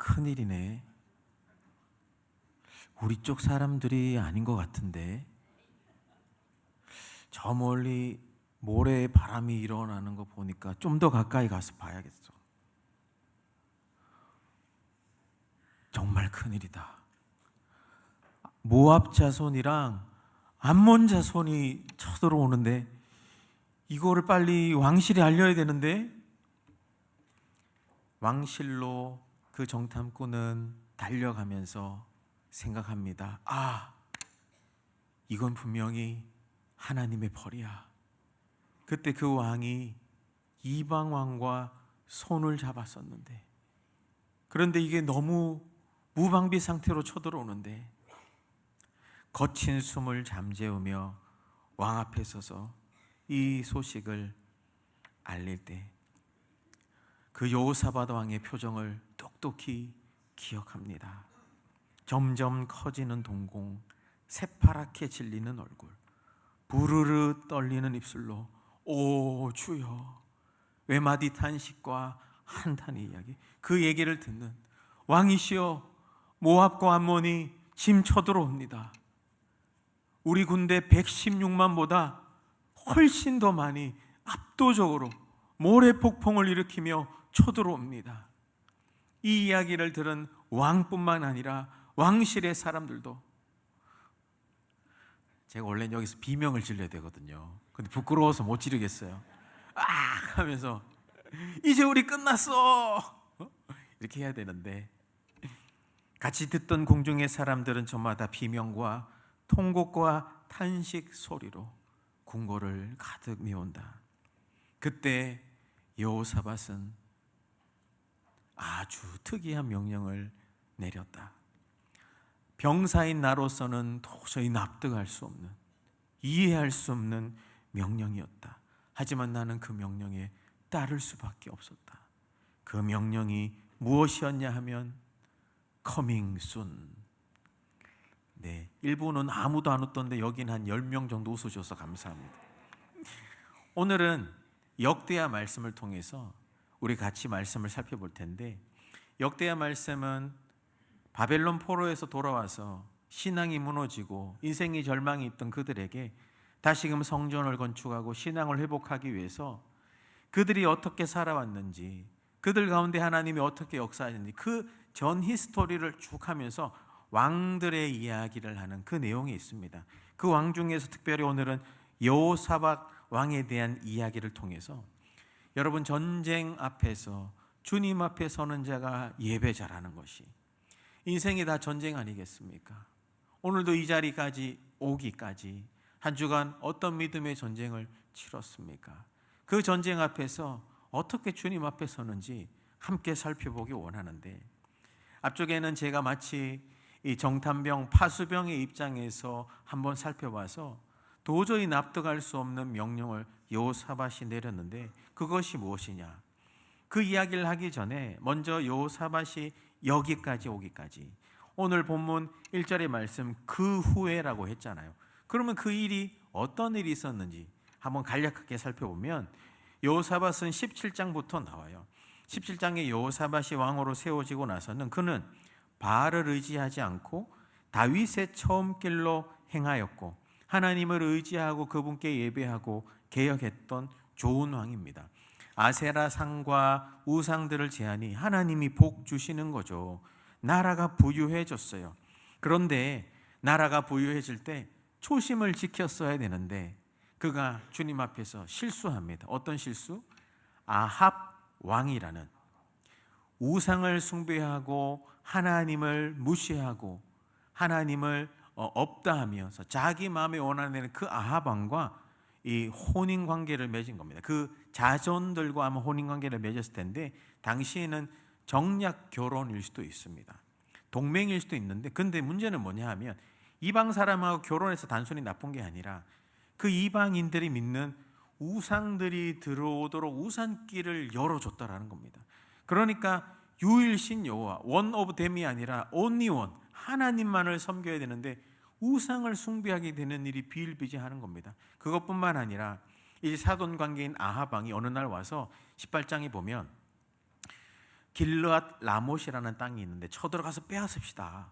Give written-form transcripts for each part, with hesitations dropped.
큰일이네. 우리 쪽 사람들이 아닌 것 같은데. 저 멀리 모래에 바람이 일어나는 거 보니까 좀 더 가까이 가서 봐야겠어. 정말 큰일이다. 모압 자손이랑 암몬 자손이 쳐들어오는데 이거를 빨리 왕실에 알려야 되는데. 왕실로 그 정탐꾼은 달려가면서 생각합니다. 이건 분명히 하나님의 벌이야. 그때 그 왕이 이방 왕과 손을 잡았었는데, 그런데 이게 너무 무방비 상태로 쳐들어오는데 거친 숨을 잠재우며 왕 앞에 서서 이 소식을 알릴 때 그 여호사밧 왕의 표정을 똑똑히 기억합니다. 점점 커지는 동공, 새파랗게 질리는 얼굴, 부르르 떨리는 입술로 오 주여, 외마디 탄식과 한탄의 이야기, 그 얘기를 듣는 왕이시여, 모압과 암몬이 짐 쳐들어옵니다. 우리 군대 116만보다 훨씬 더 많이 압도적으로 모래폭풍을 일으키며 쳐들어옵니다. 이 이야기를 들은 왕뿐만 아니라 왕실의 사람들도, 제가 원래는 여기서 비명을 질러야 되거든요. 근데 부끄러워서 못 지르겠어요. 하면서 이제 우리 끝났어 이렇게 해야 되는데, 같이 듣던 궁중의 사람들은 저마다 비명과 통곡과 탄식 소리로 궁궐을 가득 메운다. 그때 여호사밧은 아주 특이한 명령을 내렸다. 병사인 나로서는 도저히 납득할 수 없는, 이해할 수 없는 명령이었다. 하지만 나는 그 명령에 따를 수밖에 없었다. 그 명령이 무엇이었냐 하면 coming soon. 네, 일부는 아무도 안 웃던데 여기는 한 10명 정도 웃어줘서 감사합니다. 오늘은 역대하 말씀을 통해서 우리 같이 말씀을 살펴볼 텐데, 역대하 말씀은 바벨론 포로에서 돌아와서 신앙이 무너지고 인생의 절망이 있던 그들에게 다시금 성전을 건축하고 신앙을 회복하기 위해서 그들이 어떻게 살아왔는지, 그들 가운데 하나님이 어떻게 역사하셨는지 그 전 히스토리를 쭉 하면서 왕들의 이야기를 하는 그 내용이 있습니다. 그 왕 중에서 특별히 오늘은 여호사밧 왕에 대한 이야기를 통해서 여러분, 전쟁 앞에서 주님 앞에 서는 자가 예배 잘하는 것이, 인생이 다 전쟁 아니겠습니까? 오늘도 이 자리까지 오기까지 한 주간 어떤 믿음의 전쟁을 치렀습니까? 그 전쟁 앞에서 어떻게 주님 앞에 서는지 함께 살펴보기 원하는데, 앞쪽에는 제가 마치 이 정탐병 파수병의 입장에서 한번 살펴봐서 도저히 납득할 수 없는 명령을 여호사밧이 내렸는데, 그것이 무엇이냐? 그 이야기를 하기 전에 먼저 여호사밧이 여기까지 오기까지, 오늘 본문 1절의 말씀 그 후에라고 했잖아요. 그러면 그 일이 어떤 일이 있었는지 한번 간략하게 살펴보면, 여호사밧은 17장부터 나와요. 17장에 여호사밧이 왕으로 세워지고 나서는 그는 바알을 의지하지 않고 다윗의 처음 길로 행하였고 하나님을 의지하고 그분께 예배하고 개혁했던 좋은 왕입니다. 아세라 상과 우상들을 제하니 하나님이 복 주시는 거죠. 나라가 부유해졌어요. 그런데 나라가 부유해질 때 초심을 지켰어야 되는데 그가 주님 앞에서 실수합니다. 어떤 실수? 아합 왕이라는, 우상을 숭배하고 하나님을 무시하고 하나님을 없다 하면서 자기 마음에 원하는 그 아합 왕과 이 혼인 관계를 맺은 겁니다. 그 자손들과 아마 혼인 관계를 맺었을 텐데, 당시에는 정략 결혼일 수도 있습니다. 동맹일 수도 있는데, 근데 문제는 뭐냐 하면 이방 사람하고 결혼해서 단순히 나쁜 게 아니라 그 이방인들이 믿는 우상들이 들어오도록 우산길을 열어줬다라는 겁니다. 그러니까 유일신 여호와, 원 오브 댐이 아니라 온리 원, 하나님만을 섬겨야 되는데 우상을 숭배하게 되는 일이 비일비재하는 겁니다. 그것뿐만 아니라 이 사돈 관계인 아합 왕이 어느 날 와서 18장에 보면 길르앗 라못이라는 땅이 있는데 쳐들어가서 빼앗읍시다.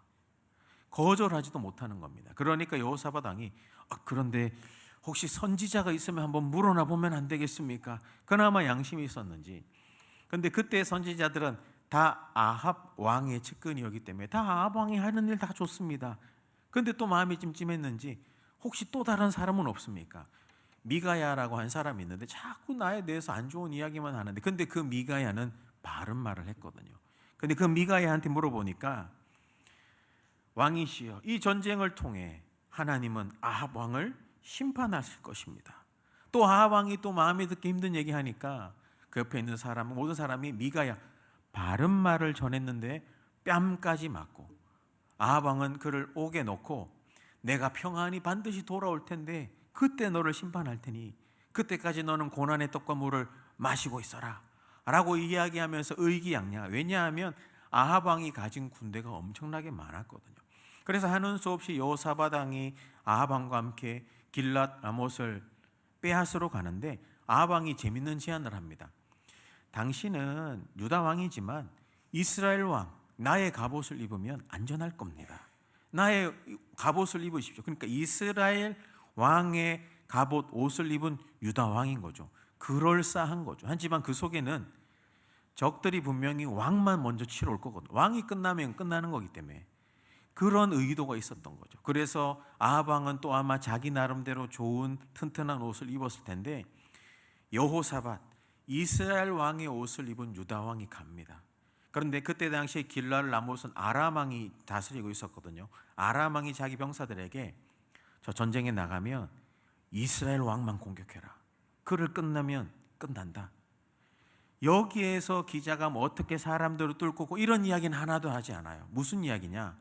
거절하지도 못하는 겁니다. 그러니까 여호사밧 왕이 그런데 혹시 선지자가 있으면 한번 물어나 보면 안 되겠습니까? 그나마 양심이 있었는지. 근데 그때 선지자들은 다 아합 왕의 측근이었기 때문에 다 아합 왕이 하는 일 다 좋습니다. 근데 또 마음이 찜찜했는지 혹시 또 다른 사람은 없습니까? 미가야라고 한 사람이 있는데 자꾸 나에 대해서 안 좋은 이야기만 하는데, 근데 그 미가야는 바른 말을 했거든요. 근데 그 미가야한테 물어보니까 왕이시여, 이 전쟁을 통해 하나님은 아합 왕을 심판하실 것입니다. 또 아합 왕이 또 마음에 듣기 힘든 얘기하니까 그 옆에 있는 사람, 모든 사람이 미가야 바른 말을 전했는데 뺨까지 맞고, 아합 왕은 그를 옥에 넣고 내가 평안히 반드시 돌아올 텐데 그때 너를 심판할 테니 그때까지 너는 고난의 떡과 물을 마시고 있어라 라고 이야기하면서 의기양양. 왜냐하면 아합 왕이 가진 군대가 엄청나게 많았거든요. 그래서 하는 수 없이 여호사밧 왕이 아합 왕과 함께 길랏 라못을 빼앗으러 가는데 아합 왕이 재밌는 제안을 합니다. 당신은 유다 왕이지만 이스라엘 왕 나의 갑옷을 입으면 안전할 겁니다. 나의 갑옷을 입으십시오. 그러니까 이스라엘 왕의 갑옷 옷을 입은 유다 왕인 거죠. 그럴싸한 거죠. 하지만 그 속에는 적들이 분명히 왕만 먼저 치러 올 거거든요. 왕이 끝나면 끝나는 거기 때문에 그런 의도가 있었던 거죠. 그래서 아합 왕은 또 아마 자기 나름대로 좋은 튼튼한 옷을 입었을 텐데 여호사밧 이스라엘 왕의 옷을 입은 유다 왕이 갑니다. 그런데 그때 당시에 길랏 라못은 아람 왕이 다스리고 있었거든요. 아람 왕이 자기 병사들에게 저 전쟁에 나가면 이스라엘 왕만 공격해라. 그를 끝나면 끝난다. 여기에서 기자가 뭐 어떻게 사람들을 뚫고 이런 이야기는 하나도 하지 않아요. 무슨 이야기냐?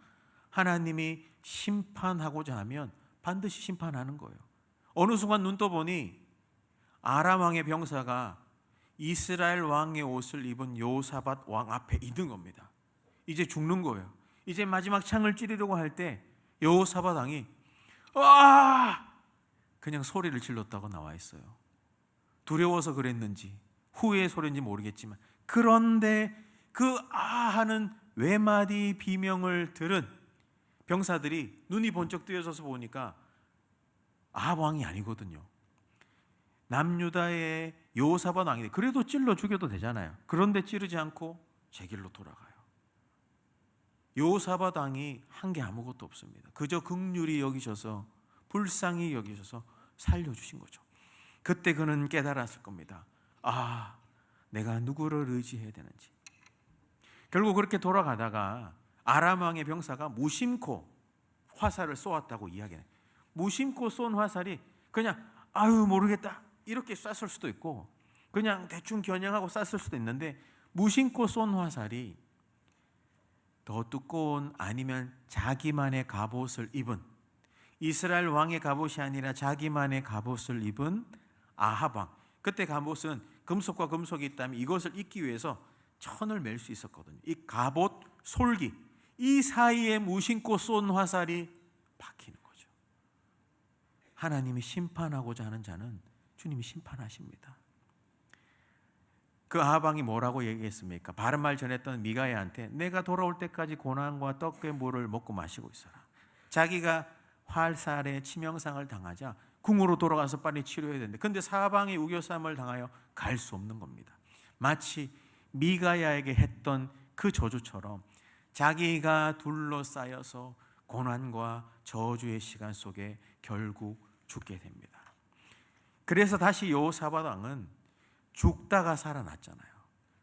하나님이 심판하고자 하면 반드시 심판하는 거예요. 어느 순간 눈 떠보니 아람 왕의 병사가 이스라엘 왕의 옷을 입은 여호사밧 왕 앞에 있는 겁니다. 이제 죽는 거예요. 이제 마지막 창을 찌르려고 할 때 여호사밧 왕이 그냥 소리를 질렀다고 나와 있어요. 두려워서 그랬는지 후회의 소리인지 모르겠지만, 그런데 그 하는 외마디 비명을 들은 병사들이 눈이 번쩍 뜨여져서 보니까 아합 왕이 아니거든요. 남유다의 여호사밧 왕인데 그래도 찔러 죽여도 되잖아요. 그런데 찌르지 않고 제 길로 돌아가요. 여호사밧 왕이 한 게 아무것도 없습니다. 그저 긍휼히 여기셔서 불쌍히 여기셔서 살려주신 거죠. 그때 그는 깨달았을 겁니다. 내가 누구를 의지해야 되는지. 결국 그렇게 돌아가다가 아람 왕의 병사가 무심코 화살을 쏘았다고 이야기해요. 무심코 쏜 화살이 그냥 모르겠다 이렇게 쐈을 수도 있고 그냥 대충 겨냥하고 쐈을 수도 있는데, 무심코 쏜 화살이 더 두꺼운, 아니면 자기만의 갑옷을 입은, 이스라엘 왕의 갑옷이 아니라 자기만의 갑옷을 입은 아합 왕. 그때 갑옷은 금속과 금속이 있다면 이것을 입기 위해서 천을 맬 수 있었거든요. 이 갑옷 솔기, 이 사이에 무심코 쏜 화살이 박히는 거죠. 하나님이 심판하고자 하는 자는 주님이 심판하십니다. 그 아합 왕이 뭐라고 얘기했습니까? 바른 말 전했던 미가야한테 내가 돌아올 때까지 고난과 떡의 물을 먹고 마시고 있어라. 자기가 활살에 치명상을 당하자 궁으로 돌아가서 빨리 치료해야 되는데, 근데 사방에 우겨쌈을 당하여 갈 수 없는 겁니다. 마치 미가야에게 했던 그 저주처럼 자기가 둘러싸여서 고난과 저주의 시간 속에 결국 죽게 됩니다. 그래서 다시 여호사밧 왕은 죽다가 살아났잖아요.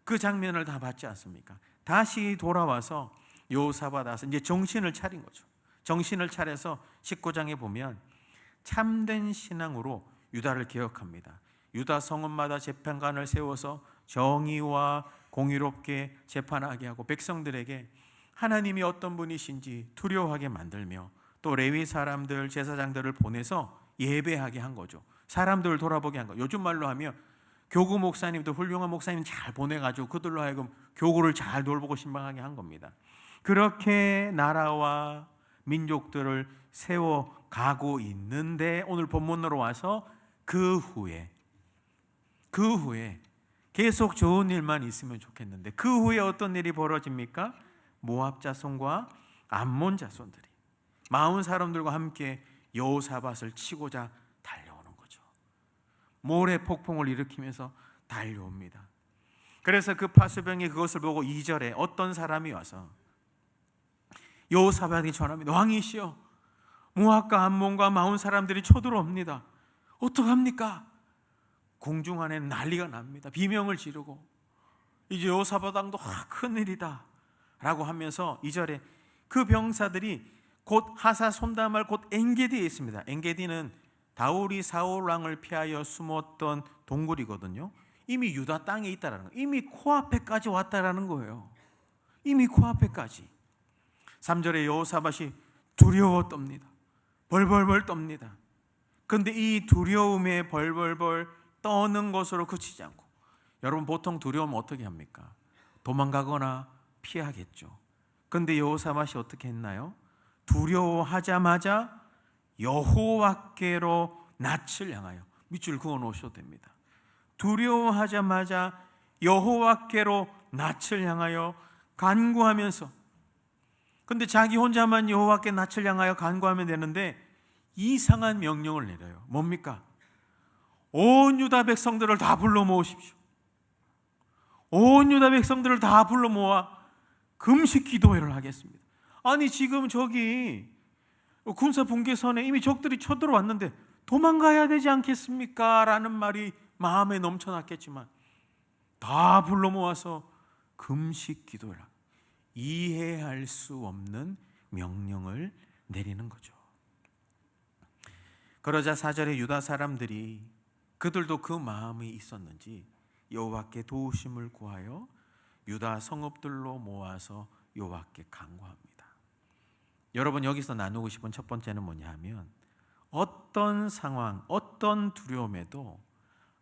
그 장면을 다 봤지 않습니까? 다시 돌아와서 여호사밧 와서 이제 정신을 차린 거죠. 정신을 차려서 19장에 보면 참된 신앙으로 유다를 개혁합니다. 유다 성읍마다 재판관을 세워서 정의와 공의롭게 재판하게 하고 백성들에게 하나님이 어떤 분이신지 두려워하게 만들며, 또 레위 사람들, 제사장들을 보내서 예배하게 한 거죠. 사람들을 돌아보게 한 거죠. 요즘 말로 하면 교구 목사님도 훌륭한 목사님 잘 보내가지고 그들로 하여금 교구를 잘 돌보고 신방하게 한 겁니다. 그렇게 나라와 민족들을 세워가고 있는데 오늘 본문으로 와서 그 후에 계속 좋은 일만 있으면 좋겠는데 그 후에 어떤 일이 벌어집니까? 모압 자손과 암몬 자손들이 마흔 사람들과 함께 여호사밧을 치고자 달려오는 거죠. 모래 폭풍을 일으키면서 달려옵니다. 그래서 그 파수병이 그것을 보고 2절에 어떤 사람이 와서 여호사밧이 전합니다. 왕이시여, 모압과 암몬과 마흔 사람들이 쳐들어옵니다. 어떡합니까? 궁중 안에 난리가 납니다. 비명을 지르고 이제 여호사밧 왕도 큰일이다 라고 하면서 2절에 그 병사들이 곧 하사 손다말 곧 엔게디에 있습니다. 엔게디는 다울이 사울 왕을 피하여 숨었던 동굴이거든요. 이미 유다 땅에 있다라는 거예요. 이미 코앞에까지 왔다라는 거예요. 이미 코앞에까지. 3절에 여호사밧이 두려워 떱니다. 벌벌벌 떱니다. 그런데 이 두려움에 벌벌벌 떠는 것으로 그치지 않고, 여러분 보통 두려우면 어떻게 합니까? 도망가거나 피하겠죠. 그런데 여호사밧이 어떻게 했나요? 두려워하자마자 여호와께로 낯을 향하여, 밑줄 그어 놓으셔도 됩니다. 두려워하자마자 여호와께로 낯을 향하여 간구하면서, 근데 자기 혼자만 여호와께 낯을 향하여 간구하면 되는데 이상한 명령을 내려요. 뭡니까? 온 유다 백성들을 다 불러 모으십시오. 온 유다 백성들을 다 불러 모아 금식 기도회를 하겠습니다. 아니 지금 저기 군사 분계선에 이미 적들이 쳐들어왔는데 도망가야 되지 않겠습니까? 라는 말이 마음에 넘쳐났겠지만 다 불러 모아서 금식 기도를 합니다. 이해할 수 없는 명령을 내리는 거죠. 그러자 4절에 유다 사람들이 그들도 그 마음이 있었는지 여호와께 도우심을 구하여 유다 성읍들로 모아서 여호와께 간구합니다. 여러분 여기서 나누고 싶은 첫 번째는 뭐냐 하면 어떤 상황, 어떤 두려움에도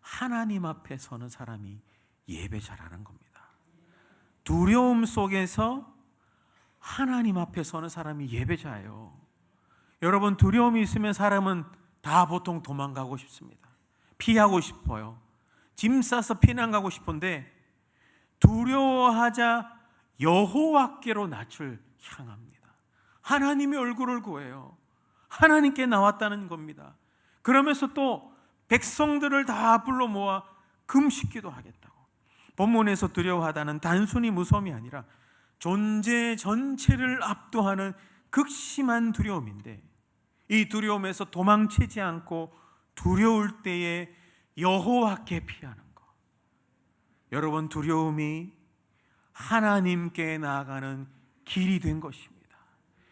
하나님 앞에 서는 사람이 예배 잘하는 겁니다. 두려움 속에서 하나님 앞에 서는 사람이 예배 잘해요. 여러분 두려움이 있으면 사람은 다 보통 도망가고 싶습니다. 피하고 싶어요. 짐 싸서 피난 가고 싶은데 두려워하자 여호와께로 낯을 향합니다. 하나님의 얼굴을 구해요. 하나님께 나왔다는 겁니다. 그러면서 또 백성들을 다 불러 모아 금식기도 하겠다고. 본문에서 두려워하다는 단순히 무서움이 아니라 존재 전체를 압도하는 극심한 두려움인데, 이 두려움에서 도망치지 않고 두려울 때에 여호와께 피하는 것. 여러분 두려움이 하나님께 나아가는 길이 된 것입니다.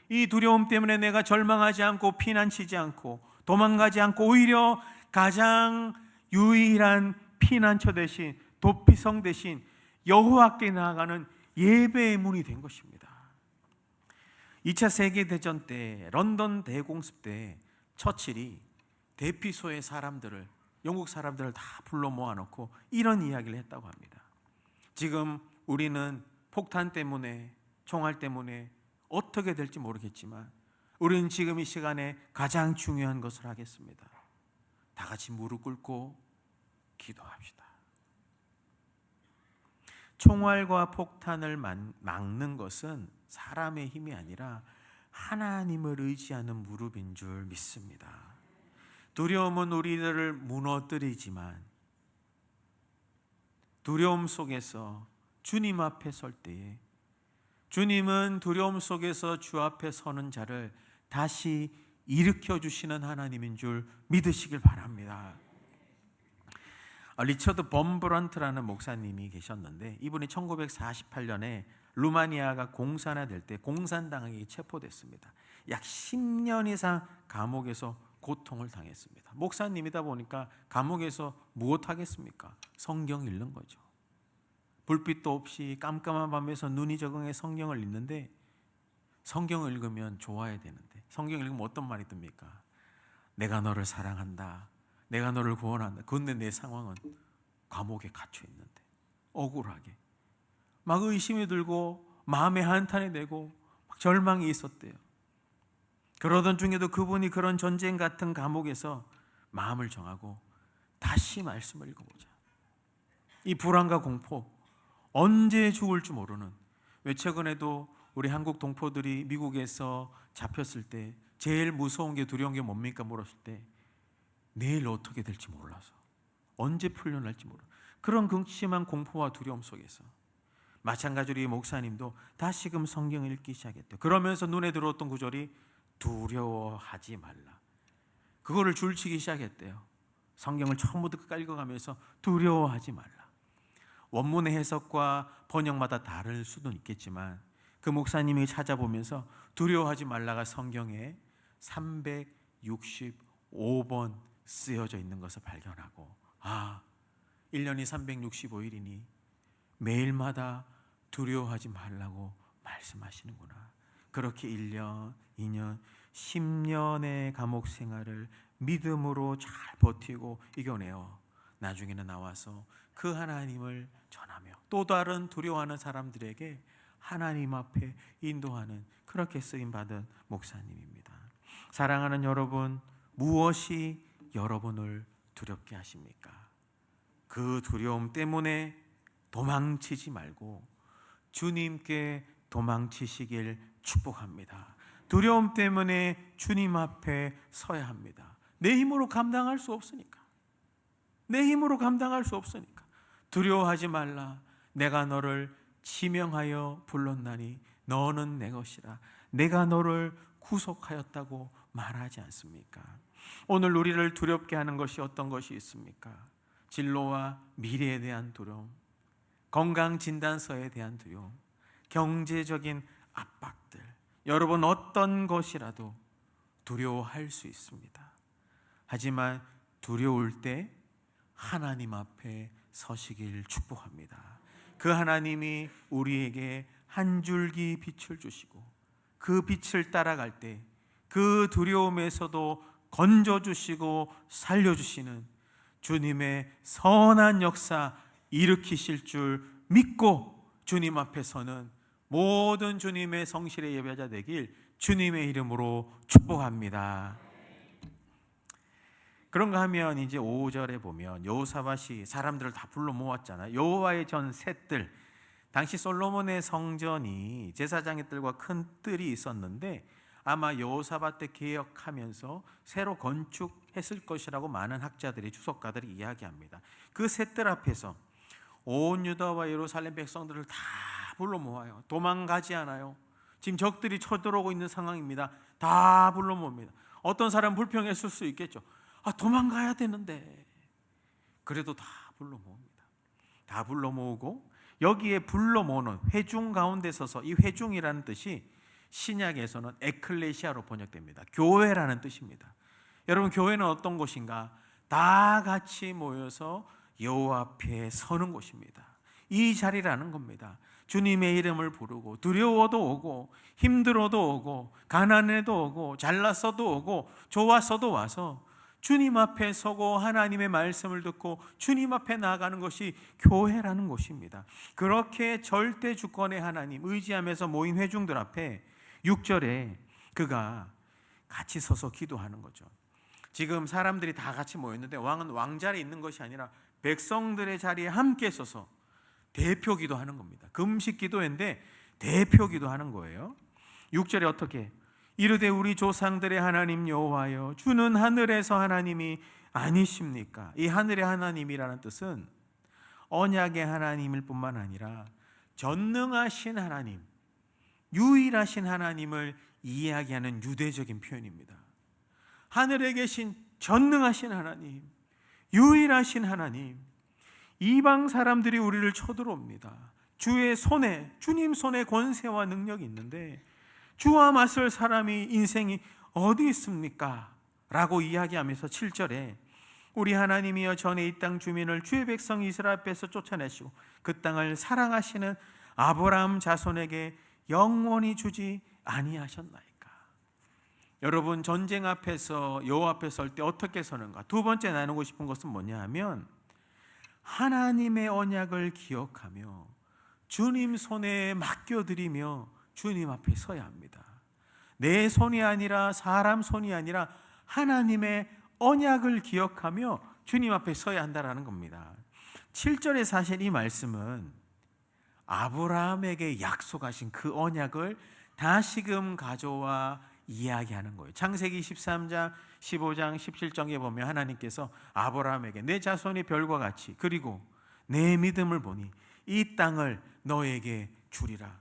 이 두려움 때문에 내가 절망하지 않고 피난치지 않고 도망가지 않고 오히려 가장 유일한 피난처 대신 도피성 대신 여호와께 나아가는 예배의 문이 된 것입니다. 2차 세계대전 때 런던 대공습 때 처칠이 대피소의 사람들을, 영국 사람들을 다 불러 모아놓고 이런 이야기를 했다고 합니다. 지금 우리는 폭탄 때문에, 총알 때문에 어떻게 될지 모르겠지만 우리는 지금 이 시간에 가장 중요한 것을 하겠습니다. 다 같이 무릎 꿇고 기도합시다. 총알과 폭탄을 막는 것은 사람의 힘이 아니라 하나님을 의지하는 무릎인 줄 믿습니다. 두려움은 우리들을 무너뜨리지만 두려움 속에서 주님 앞에 설 때에 주님은 두려움 속에서 주 앞에 서는 자를 다시 일으켜 주시는 하나님인 줄 믿으시길 바랍니다. 리처드 범브런트라는 목사님이 계셨는데 이분이 1948년에 루마니아가 공산화될 때 공산당에게 체포됐습니다. 약 10년 이상 감옥에서 고통을 당했습니다. 목사님이다 보니까 감옥에서 무엇하겠습니까? 성경 읽는 거죠. 불빛도 없이 깜깜한 밤에서 눈이 적응해 성경을 읽는데, 성경을 읽으면 좋아야 되는데 성경 읽으면 어떤 말이 듭니까? 내가 너를 사랑한다, 내가 너를 구원한다. 그런데 내 상황은 감옥에 갇혀 있는데 억울하게 막 의심이 들고 마음에 한탄이 되고 막 절망이 있었대요. 그러던 중에도 그분이 그런 전쟁 같은 감옥에서 마음을 정하고 다시 말씀을 읽어보자. 이 불안과 공포, 언제 죽을지 모르는. 왜 최근에도 우리 한국 동포들이 미국에서 잡혔을 때 제일 무서운 게 두려운 게 뭡니까 물었을 때 내일 어떻게 될지 몰라서, 언제 풀려날지 모르는 그런 극심한 공포와 두려움 속에서 마찬가지로 이 목사님도 다시금 성경을 읽기 시작했대요. 그러면서 눈에 들어왔던 구절이 두려워하지 말라. 그거를 줄치기 시작했대요. 성경을 처음부터 끝까지 읽어가면서 두려워하지 말라. 원문의 해석과 번역마다 다를 수도 있겠지만 그 목사님이 찾아보면서 두려워하지 말라가 성경에 365번 쓰여져 있는 것을 발견하고, 1년이 365일이니 매일마다 두려워하지 말라고 말씀하시는구나. 그렇게 1년, 2년, 10년의 감옥 생활을 믿음으로 잘 버티고 이겨내어 나중에는 나와서 그 하나님을 전하며 또 다른 두려워하는 사람들에게 하나님 앞에 인도하는, 그렇게 쓰임받은 목사님입니다. 사랑하는 여러분, 무엇이 여러분을 두렵게 하십니까? 그 두려움 때문에 도망치지 말고 주님께 도망치시길 축복합니다. 두려움 때문에 주님 앞에 서야 합니다. 내 힘으로 감당할 수 없으니까. 내 힘으로 감당할 수 없으니까. 두려워하지 말라. 내가 너를 지명하여 불렀나니 너는 내 것이라. 내가 너를 구속하였다고 말하지 않습니까? 오늘 우리를 두렵게 하는 것이 어떤 것이 있습니까? 진로와 미래에 대한 두려움, 건강진단서에 대한 두려움, 경제적인 압박들. 여러분, 어떤 것이라도 두려워할 수 있습니다. 하지만 두려울 때 하나님 앞에 서시길 축복합니다. 그 하나님이 우리에게 한 줄기 빛을 주시고 그 빛을 따라갈 때 그 두려움에서도 건져주시고 살려주시는 주님의 선한 역사 일으키실 줄 믿고 주님 앞에서는 모든 주님의 성실의 예배자 되길 주님의 이름으로 축복합니다. 그런가 하면 이제 5절에 보면 여호사밧이 사람들을 다 불러 모았잖아요. 여호와의 전 셋들, 당시 솔로몬의 성전이 제사장의 뜰과 큰 뜰이 있었는데 아마 여호사밧 때 개혁하면서 새로 건축했을 것이라고 많은 학자들이, 주석가들이 이야기합니다. 그 셋들 앞에서 온 유다와 예루살렘 백성들을 다 불러 모아요. 도망가지 않아요. 지금 적들이 쳐들어오고 있는 상황입니다. 다 불러 모읍니다. 어떤 사람 불평했을 수 있겠죠. 도망가야 되는데. 그래도 다 불러 모읍니다. 다 불러 모으고 여기에 불러 모으는 회중 가운데 서서, 이 회중이라는 뜻이 신약에서는 에클레시아로 번역됩니다. 교회라는 뜻입니다. 여러분, 교회는 어떤 곳인가? 다 같이 모여서 여호와 앞에 서는 곳입니다. 이 자리라는 겁니다. 주님의 이름을 부르고 두려워도 오고 힘들어도 오고 가난해도 오고 잘났어도 오고 좋았어도 와서 주님 앞에 서고 하나님의 말씀을 듣고 주님 앞에 나아가는 것이 교회라는 곳입니다. 그렇게 절대 주권의 하나님 의지하면서 모인 회중들 앞에 6절에 그가 같이 서서 기도하는 거죠. 지금 사람들이 다 같이 모였는데 왕은 왕자리에 있는 것이 아니라 백성들의 자리에 함께 서서 대표 기도하는 겁니다. 금식 기도인데 대표 기도하는 거예요. 6절에 어떻게? 이르되 우리 조상들의 하나님 여호와여, 주는 하늘에서 하나님이 아니십니까? 이 하늘의 하나님이라는 뜻은 언약의 하나님일 뿐만 아니라 전능하신 하나님, 유일하신 하나님을 이야기하는 유대적인 표현입니다. 하늘에 계신 전능하신 하나님, 유일하신 하나님, 이방 사람들이 우리를 쳐들어옵니다. 주의 손에, 주님 손에 권세와 능력이 있는데 주와 맞설 사람이, 인생이 어디 있습니까? 라고 이야기하면서 7절에 우리 하나님이여 전에 이 땅 주민을 주의 백성 이스라엘 앞에서 쫓아내시고 그 땅을 사랑하시는 아브라함 자손에게 영원히 주지 아니하셨나이까. 여러분, 전쟁 앞에서 여호와 앞에 설 때 어떻게 서는가? 두 번째 나누고 싶은 것은 뭐냐 하면 하나님의 언약을 기억하며 주님 손에 맡겨드리며 주님 앞에 서야 합니다. 내 손이 아니라 사람 손이 아니라 하나님의 언약을 기억하며 주님 앞에 서야 한다는 겁니다. 7절에 사실 이 말씀은 아브라함에게 약속하신 그 언약을 다시금 가져와 이야기하는 거예요. 창세기 13장, 15장, 17장에 보면 하나님께서 아브라함에게 내 자손이 별과 같이 그리고 내 믿음을 보니 이 땅을 너에게 주리라.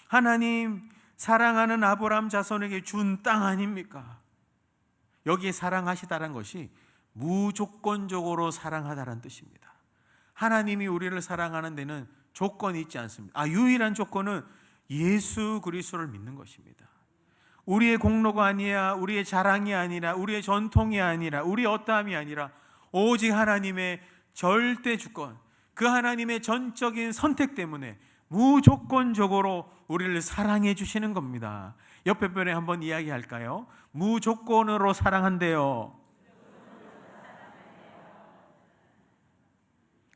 하나님 사랑하는 아브라함 자손에게 준 땅 아닙니까? 여기에 사랑하시다는 것이 무조건적으로 사랑하다는 뜻입니다. 하나님이 우리를 사랑하는 데는 조건이 있지 않습니다. 유일한 조건은 예수 그리스도를 믿는 것입니다. 우리의 공로가 아니라, 우리의 자랑이 아니라, 우리의 전통이 아니라, 우리의 어떠함이 아니라 오직 하나님의 절대 주권, 그 하나님의 전적인 선택 때문에 무조건적으로 우리를 사랑해 주시는 겁니다. 옆에 편에 한번 이야기할까요? 무조건으로 사랑한대요.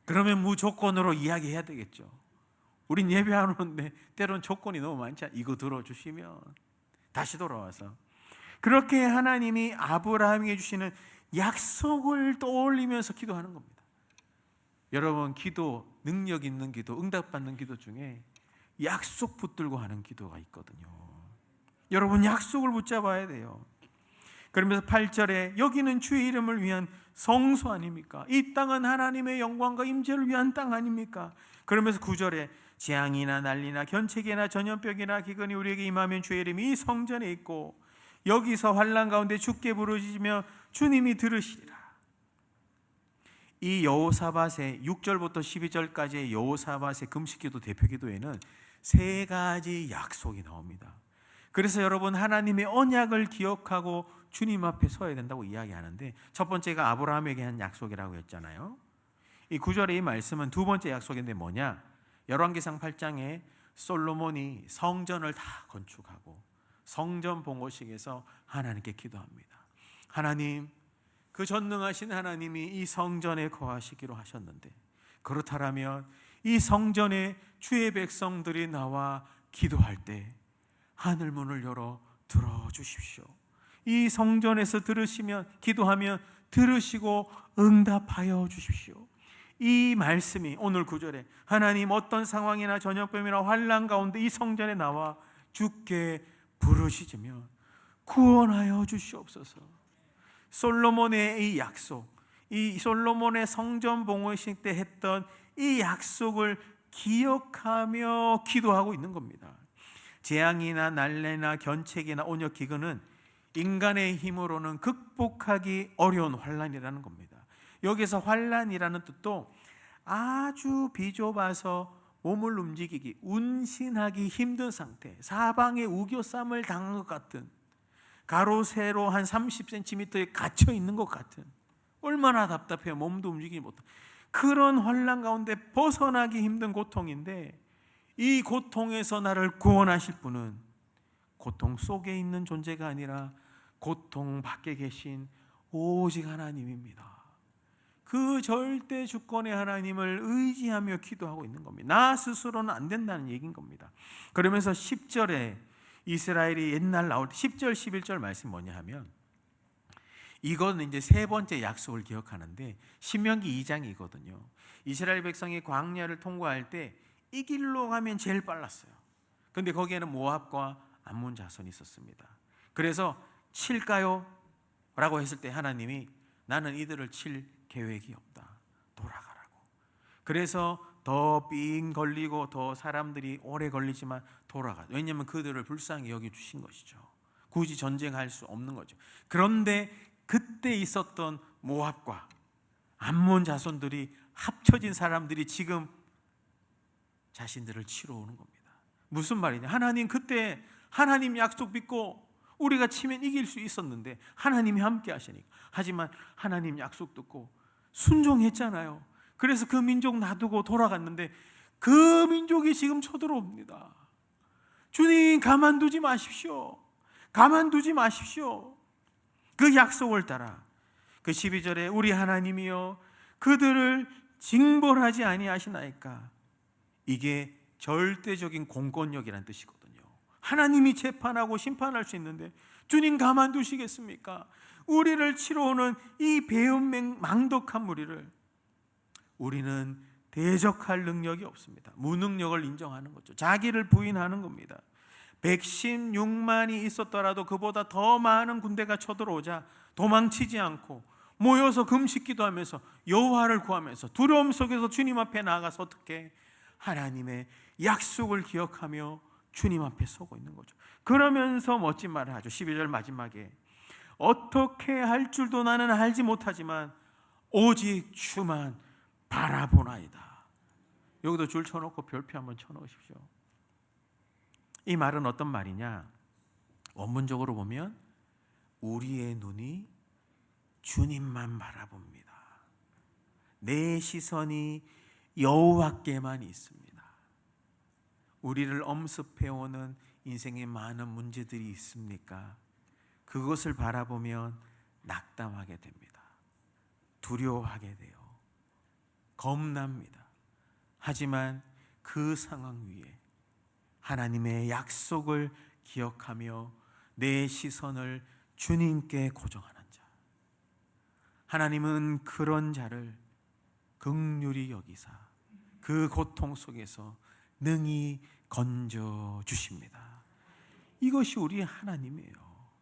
그러면 무조건으로 이야기해야 되겠죠. 우린 예배하는데 때로는 조건이 너무 많지 않아요? 이거 들어주시면 다시 돌아와서 그렇게 하나님이 아브라함에게 주시는 약속을 떠올리면서 기도하는 겁니다. 여러분, 기도, 능력 있는 기도, 응답받는 기도 중에 약속 붙들고 하는 기도가 있거든요. 여러분, 약속을 붙잡아야 돼요. 그러면서 8절에 여기는 주의 이름을 위한 성소 아닙니까? 이 땅은 하나님의 영광과 임재를 위한 땅 아닙니까? 그러면서 9절에 재앙이나 난리나 견책이나 전염병이나 기근이 우리에게 임하면 주의 이름이 이 성전에 있고 여기서 환난 가운데 주께 부르짖으며 주님이 들으시리라. 이 여호사밧의 6절부터 12절까지의 여호사밧의 금식기도 대표기도에는 세 가지 약속이 나옵니다. 그래서 여러분, 하나님의 언약을 기억하고 주님 앞에 서야 된다고 이야기하는데, 첫 번째가 아브라함에게 한 약속이라고 했잖아요. 이 9절의 이 말씀은 두 번째 약속인데 뭐냐? 열왕기상 8장에 솔로몬이 성전을 다 건축하고 성전 봉헌식에서 하나님께 기도합니다. 하나님, 그 전능하신 하나님이 이 성전에 거하시기로 하셨는데 그렇다면 이 성전에 주의 백성들이 나와 기도할 때 하늘 문을 열어 들어주십시오. 이 성전에서 들으시면, 기도하면 들으시고 응답하여 주십시오. 이 말씀이 오늘 9절에 하나님 어떤 상황이나 전염병이나 환난 가운데 이 성전에 나와 주께 부르시며 구원하여 주시옵소서. 솔로몬의 이 약속, 이 솔로몬의 성전 봉헌식 때 했던 이 약속을 기억하며 기도하고 있는 겁니다. 재앙이나 난래나 견책이나 온역 기근은 인간의 힘으로는 극복하기 어려운 환난이라는 겁니다. 여기서 환난이라는 뜻도 아주 비좁아서 몸을 움직이기, 운신하기 힘든 상태, 사방에 우겨쌈을 당한 것 같은, 가로 세로 한 30cm에 갇혀 있는 것 같은, 얼마나 답답해요. 몸도 움직이지 못한 그런 환난 가운데 벗어나기 힘든 고통인데, 이 고통에서 나를 구원하실 분은 고통 속에 있는 존재가 아니라 고통 밖에 계신 오직 하나님입니다. 그 절대 주권의 하나님을 의지하며 기도하고 있는 겁니다. 나 스스로는 안 된다는 얘기인 겁니다. 그러면서 10절에 이스라엘이 옛날 나올 때 10절 11절 말씀 뭐냐 하면, 이거는 이제 세 번째 약속을 기억하는데 신명기 2장이거든요. 이스라엘 백성이 광야를 통과할 때 이 길로 가면 제일 빨랐어요. 그런데 거기에는 모압과 암몬 자손이 있었습니다. 그래서 칠까요? 라고 했을 때 하나님이 나는 이들을 칠 계획이 없다. 돌아가라고. 그래서 더 삥 걸리고 더 사람들이 오래 걸리지만 돌아가. 왜냐하면 그들을 불쌍히 여겨주신 것이죠. 굳이 전쟁할 수 없는 거죠. 그런데 그때 있었던 모압과 암몬 자손들이 합쳐진 사람들이 지금 자신들을 치러 오는 겁니다. 무슨 말이냐? 하나님 그때 하나님 약속 믿고 우리가 치면 이길 수 있었는데 하나님이 함께 하시니까. 하지만 하나님 약속 듣고 순종했잖아요. 그래서 그 민족 놔두고 돌아갔는데 그 민족이 지금 쳐들어옵니다. 주님 가만두지 마십시오. 가만두지 마십시오. 그 약속을 따라 그 12절에 우리 하나님이여 그들을 징벌하지 아니하시나이까. 이게 절대적인 공권력이라는 뜻이거든요. 하나님이 재판하고 심판할 수 있는데 주님 가만두시겠습니까? 우리를 치러 오는 이 배은망덕한 무리를 우리는 대적할 능력이 없습니다. 무능력을 인정하는 거죠. 자기를 부인하는 겁니다. 116만이 있었더라도 그보다 더 많은 군대가 쳐들어오자 도망치지 않고 모여서 금식 기도하면서 여호와를 구하면서 두려움 속에서 주님 앞에 나아가서 어떻게 하나님의 약속을 기억하며 주님 앞에 서고 있는 거죠. 그러면서 멋진 말을 하죠. 12절 마지막에 어떻게 할 줄도 나는 알지 못하지만 오직 주만 바라보나이다. 여기도 줄 쳐놓고 별표 한번 쳐놓으십시오. 이 말은 어떤 말이냐? 원문적으로 보면 우리의 눈이 주님만 바라봅니다. 내 시선이 여호와께만 있습니다. 우리를 엄습해오는 인생에 많은 문제들이 있습니까? 그것을 바라보면 낙담하게 됩니다. 두려워하게 돼요. 겁납니다. 하지만 그 상황 위에 하나님의 약속을 기억하며 내 시선을 주님께 고정하는 자, 하나님은 그런 자를 긍휼히 여기사 그 고통 속에서 능히 건져 주십니다. 이것이 우리의 하나님이에요.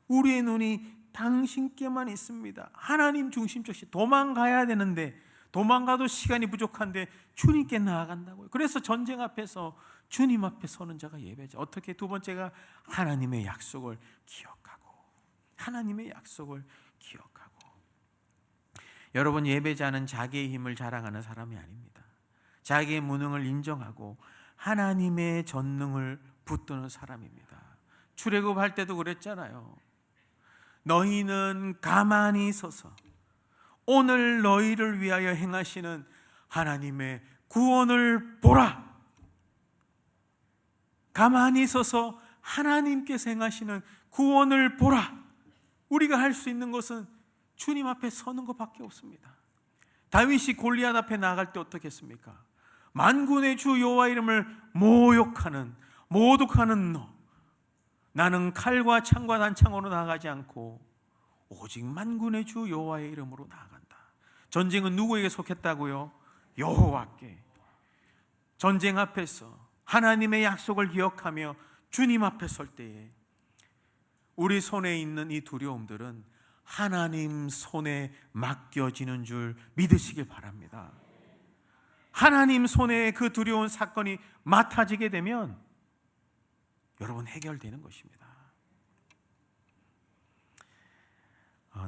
우리의 눈이 당신께만 있습니다. 하나님 중심적이 도망가야 되는데 도망가도 시간이 부족한데 주님께 나아간다고요. 그래서 전쟁 앞에서 주님 앞에 서는 자가 예배자. 어떻게? 두 번째가 하나님의 약속을 기억하고, 하나님의 약속을 기억하고. 여러분, 예배자는 자기의 힘을 자랑하는 사람이 아닙니다. 자기의 무능을 인정하고 하나님의 전능을 붙드는 사람입니다. 출애굽할 때도 그랬잖아요. 너희는 가만히 서서 오늘 너희를 위하여 행하시는 하나님의 구원을 보라. 가만히 서서 하나님께서 행하시는 구원을 보라. 우리가 할 수 있는 것은 주님 앞에 서는 것밖에 없습니다. 다윗이 골리앗 앞에 나갈 때 어떻게 했습니까? 만군의 주 여호와 이름을 모독하는 너, 나는 칼과 창과 단창으로 나가지 않고 오직 만군의 주 여호와의 이름으로 나아간다. 전쟁은 누구에게 속했다고요? 여호와께. 전쟁 앞에서 하나님의 약속을 기억하며 주님 앞에 설 때에 우리 손에 있는 이 두려움들은 하나님 손에 맡겨지는 줄 믿으시길 바랍니다. 하나님 손에 그 두려운 사건이 맡아지게 되면 여러분 해결되는 것입니다.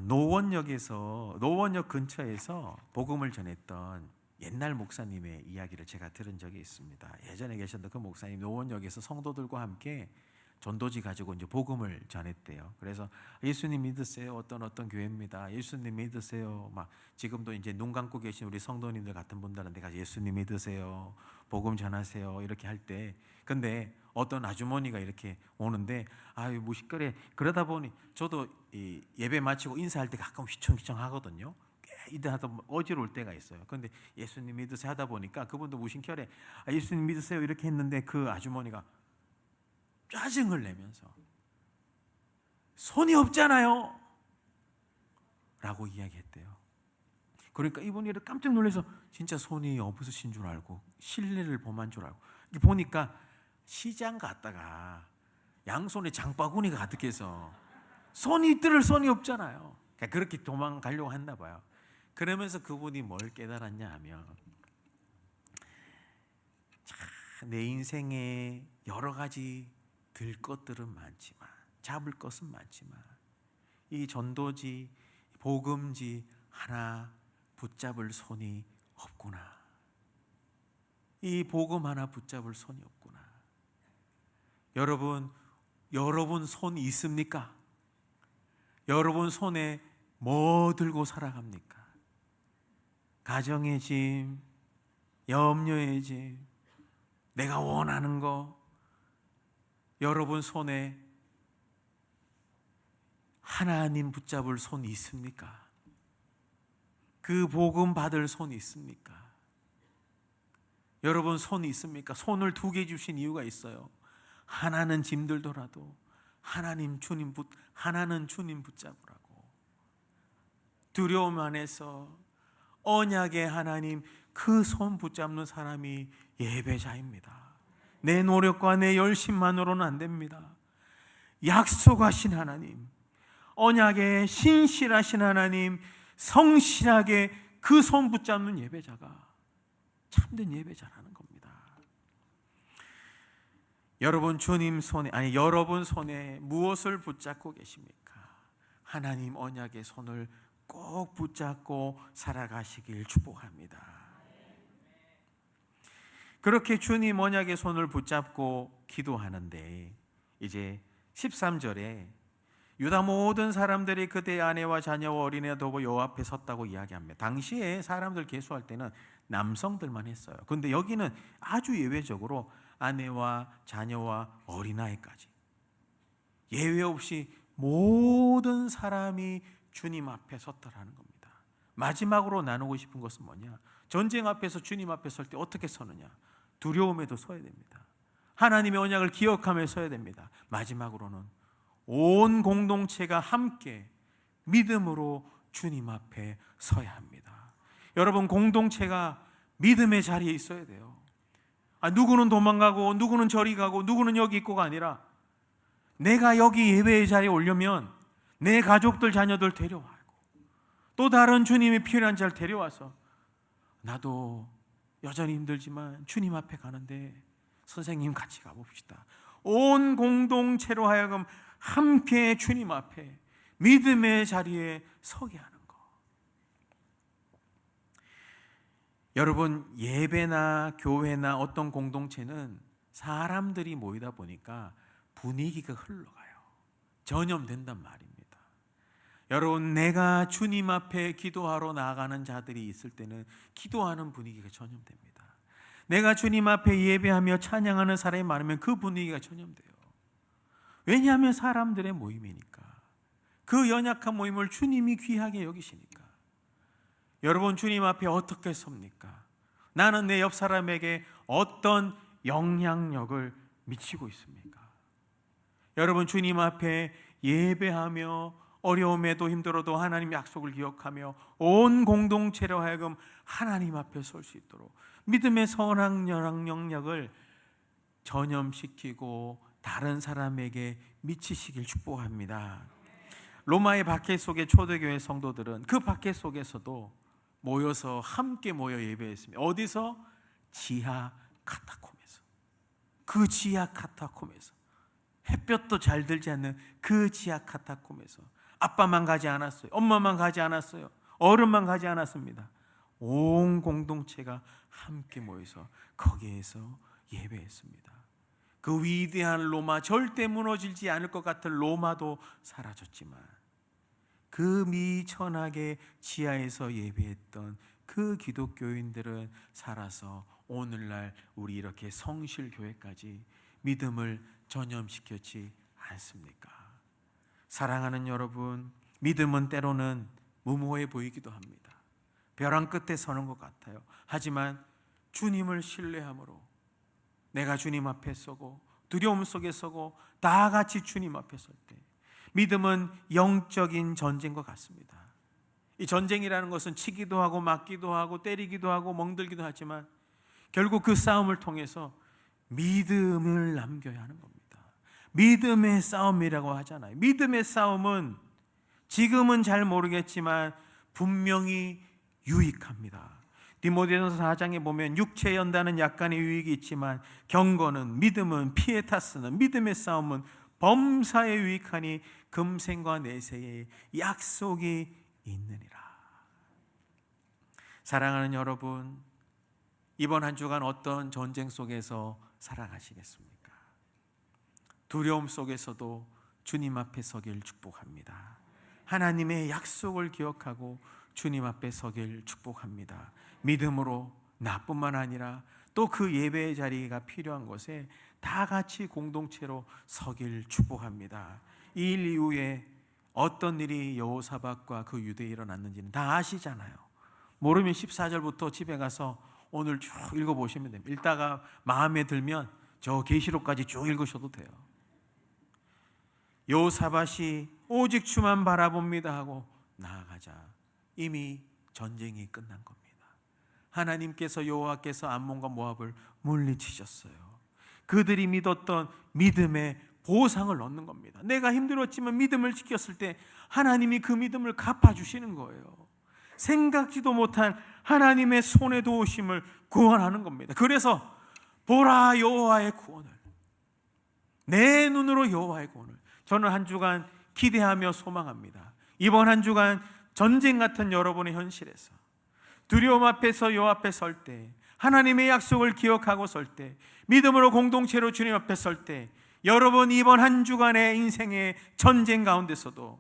노원역 근처에서 복음을 전했던 옛날 목사님의 이야기를 제가 들은 적이 있습니다. 예전에 계셨던 그 목사님 노원역에서 성도들과 함께 전도지 가지고 이제 복음을 전했대요. 그래서 예수님 믿으세요. 어떤 교회입니다. 예수님 믿으세요. 막 지금도 이제 눈 감고 계신 우리 성도님들 같은 분들은 내가 예수님 믿으세요. 복음 전하세요. 이렇게 할 때, 근데 어떤 아주머니가 이렇게 오는데 아유 뭐 시끄러. 그러다 보니 저도 이 예배 마치고 인사할 때 가끔 휘청휘청 하거든요. 이래하다 어지러울 때가 있어요. 그런데 예수님 믿으세요 하다 보니까 그분도 무심결에 예수님 믿으세요 이렇게 했는데 그 아주머니가 짜증을 내면서 손이 없잖아요 라고 이야기했대요. 그러니까 이분이 깜짝 놀라서 진짜 손이 없으신 줄 알고 실례를 범한 줄 알고 보니까 시장 갔다가 양손에 장바구니가 가득해서 손이 있더를 손이 없잖아요. 그렇게 도망가려고 했나 봐요. 그러면서 그분이 뭘 깨달았냐 하면 내 인생에 여러 가지 들 것들은 많지만 잡을 것은 많지만 이 전도지 복음지 하나 붙잡을 손이 없구나. 이 복음 하나 붙잡을 손이 없구나. 여러분 손 있습니까? 여러분 손에 뭐 들고 살아갑니까? 가정의 짐, 염려의 짐, 내가 원하는 거. 여러분 손에 하나님 붙잡을 손 있습니까? 그 복음 받을 손 있습니까? 여러분 손 있습니까? 손을 두 개 주신 이유가 있어요. 하나는 짐들더라도 하나는 주님 붙잡으라고. 두려움 안에서 언약의 하나님 그 손 붙잡는 사람이 예배자입니다. 내 노력과 내 열심만으로는 안 됩니다. 약속하신 하나님, 언약에 신실하신 하나님, 성실하게 그 손 붙잡는 예배자가 참된 예배자라는 겁니다. 여러분 손에 무엇을 붙잡고 계십니까? 하나님 언약의 손을 꼭 붙잡고 살아가시길 축복합니다. 그렇게 주님 언약의 손을 붙잡고 기도하는데 이제 13절에 유다 모든 사람들이 그대의 아내와 자녀와 어린애와 두고 여호와 앞에 섰다고 이야기합니다. 당시에 사람들 계수할 때는 남성들만 했어요. 그런데 여기는 아주 예외적으로 아내와 자녀와 어린아이까지 예외 없이 모든 사람이 주님 앞에 섰더라는 겁니다. 마지막으로 나누고 싶은 것은 뭐냐? 전쟁 앞에서 주님 앞에 설 때 어떻게 서느냐? 두려움에도 서야 됩니다. 하나님의 언약을 기억하며 서야 됩니다. 마지막으로는 온 공동체가 함께 믿음으로 주님 앞에 서야 합니다. 여러분, 공동체가 믿음의 자리에 있어야 돼요. 누구는 도망가고 누구는 저리 가고 누구는 여기 있고가 아니라 내가 여기 예배의 자리에 오려면 내 가족들 자녀들 데려와고 또 다른 주님이 필요한 자를 데려와서 나도 여전히 힘들지만 주님 앞에 가는데 선생님 같이 가봅시다. 온 공동체로 하여금 함께 주님 앞에 믿음의 자리에 서게 하는 것. 여러분, 예배나 교회나 어떤 공동체는 사람들이 모이다 보니까 분위기가 흘러가요. 전염된단 말입니다. 여러분, 내가 주님 앞에 기도하러 나아가는 자들이 있을 때는 기도하는 분위기가 전염됩니다. 내가 주님 앞에 예배하며 찬양하는 사람이 많으면 그 분위기가 전염돼요. 왜냐하면 사람들의 모임이니까. 그 연약한 모임을 주님이 귀하게 여기시니까. 여러분, 주님 앞에 어떻게 섭니까? 나는 내 옆 사람에게 어떤 영향력을 미치고 있습니까? 여러분, 주님 앞에 예배하며 어려움에도 힘들어도 하나님 약속을 기억하며 온 공동체로 하여금 하나님 앞에 설 수 있도록 믿음의 선한 영향력을 전염시키고 다른 사람에게 미치시길 축복합니다. 로마의 박해 속의 초대교회 성도들은 그 박해 속에서도 모여서 함께 모여 예배했습니다. 어디서? 지하 카타콤에서. 그 지하 카타콤에서 햇볕도 잘 들지 않는 그 지하 카타콤에서 아빠만 가지 않았어요. 엄마만 가지 않았어요. 어른만 가지 않았습니다. 온 공동체가 함께 모여서 거기에서 예배했습니다. 그 위대한 로마, 절대 무너지지 않을 것 같은 로마도 사라졌지만 그 미천하게 지하에서 예배했던 그 기독교인들은 살아서 오늘날 우리 이렇게 성실교회까지 믿음을 전염시켰지 않습니까? 사랑하는 여러분, 믿음은 때로는 무모해 보이기도 합니다. 벼랑 끝에 서는 것 같아요. 하지만 주님을 신뢰함으로 내가 주님 앞에 서고 두려움 속에 서고 다 같이 주님 앞에 설 때 믿음은 영적인 전쟁과 같습니다. 이 전쟁이라는 것은 치기도 하고 맞기도 하고 때리기도 하고 멍들기도 하지만 결국 그 싸움을 통해서 믿음을 남겨야 하는 겁니다. 믿음의 싸움이라고 하잖아요. 믿음의 싸움은 지금은 잘 모르겠지만 분명히 유익합니다. 디모데전서 4장에 보면 육체 연단은 약간의 유익이 있지만 경건은, 믿음은, 피에타스는, 믿음의 싸움은 범사에 유익하니 금생과 내세에 약속이 있느니라. 사랑하는 여러분, 이번 한 주간 어떤 전쟁 속에서 살아가시겠습니까? 두려움 속에서도 주님 앞에 서길 축복합니다. 하나님의 약속을 기억하고 주님 앞에 서길 축복합니다. 믿음으로 나뿐만 아니라 또 그 예배의 자리가 필요한 곳에 다 같이 공동체로 서길 축복합니다. 이 일 이후에 어떤 일이 여호사밧과 그 유대에 일어났는지는 다 아시잖아요. 모르면 14절부터 집에 가서 오늘 쭉 읽어보시면 됩니다. 읽다가 마음에 들면 저 계시록까지 쭉 읽으셔도 돼요. 여호사밧이 오직 주만 바라봅니다 하고 나아가자 이미 전쟁이 끝난 겁니다. 하나님께서 여호와께서 암몬과 모압을 물리치셨어요. 그들이 믿었던 믿음의 보상을 얻는 겁니다. 내가 힘들었지만 믿음을 지켰을 때 하나님이 그 믿음을 갚아주시는 거예요. 생각지도 못한 하나님의 손에 도우심을 구원하는 겁니다. 그래서 보라 여호와의 구원을, 내 눈으로 여호와의 구원을 저는 한 주간 기대하며 소망합니다. 이번 한 주간 전쟁 같은 여러분의 현실에서 두려움 앞에서 여호와 앞에 설 때, 하나님의 약속을 기억하고 설 때, 믿음으로 공동체로 주님 앞에 설 때, 여러분 이번 한 주간의 인생의 전쟁 가운데서도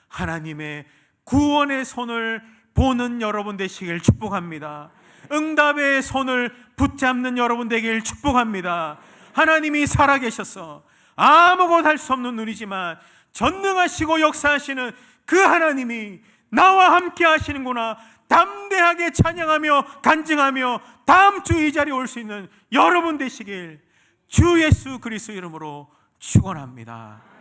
하나님의 구원의 손을 보는 여러분 되시길 축복합니다. 응답의 손을 붙잡는 여러분 되길 축복합니다. 하나님이 살아계셔서 아무것도 할 수 없는 눈이지만 전능하시고 역사하시는 그 하나님이 나와 함께 하시는구나, 담대하게 찬양하며 간증하며 다음 주 이 자리에 올 수 있는 여러분 되시길 주 예수 그리스도 이름으로 축원합니다.